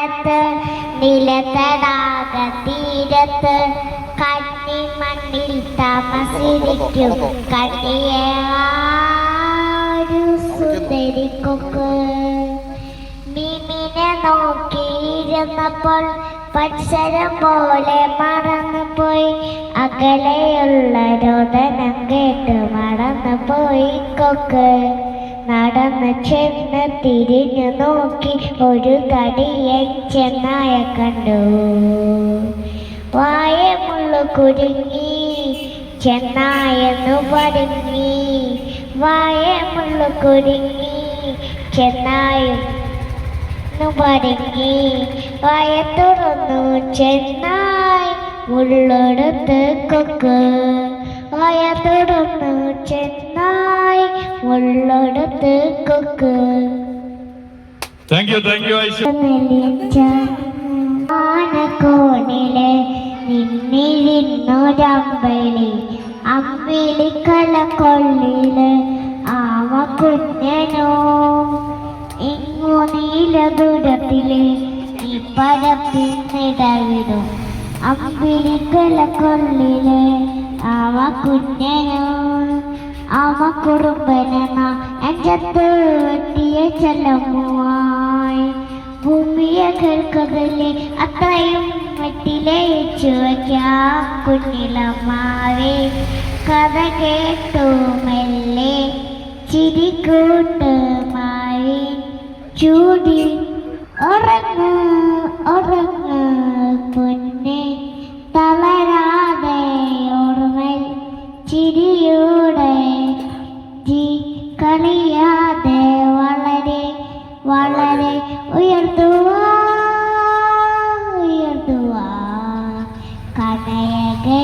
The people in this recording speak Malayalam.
താരത്ത് നിലത്തടാക തീരത്ത് കന്നിമണ്ണിൽ താമസിരിക്കും കണ്ണിയൊരു സുന്ദരിക്കൊക്ക്. മീമിനെ നോക്കിയിരുന്നപ്പോൾ പത്സരം പോലെ മറന്നുപോയി. അകലെയുള്ള രോദനം കേട്ട് മറന്നുപോയി കൊക്ക്. നടന്ന് ചെന്ന് തിരിഞ്ഞു നോക്കി ഒരു തടിയൻ ചെന്നായ കണ്ടു. വായമുള്ളു കുരുങ്ങി ചെന്നായെന്നു പടുങ്ങി. വായമുള്ളു കുരുങ്ങി ചെന്നായെന്നു പടുങ്ങി. വായ തുറന്നു ചെന്നായി മുള്ളെടുത്ത് കൊക്ക്. വായ തുറന്നു ചെന്നായി മുള്ളെടുത്ത് കൊക്ക്. ആനക്കോണില് നിന്നിരുന്നൊരമ്പളി. അമ്പിളിക്കല കൊള്ളില് ആവ കുഞ്ഞനോ. ഇങ്ങു നീല ദൂരത്തില് ഈ പരപ്പിന്നിടവിടും. അമ്പിളിക്കല കൊള്ളില് ആവ കുഞ്ഞനോ. ആവ കുറുമ്പനെന്ന അഞ്ചത്ത് വെട്ടിയ ചെല്ലമ്മുവായി. ഭൂമിയെ കേൾക്കതല്ലേ അത്രയും വെട്ടിലേച്ചു വയ്ക്കാം കുഞ്ഞിലമ്മാവേ. കഥ കേട്ടു മെല്ലെ ചിരിക്കൂട്ട് മാറി. ചൂടി ഉറങ്ങ് ഉറങ്ങ് പൊന്നെ തളരാതെ ഓർമ്മൽ ചിരിയോടെ കളിയാതെ വളരെ വളരെ ഉയർത്തുവാ ഉയർത്തുവാ കനയകേ.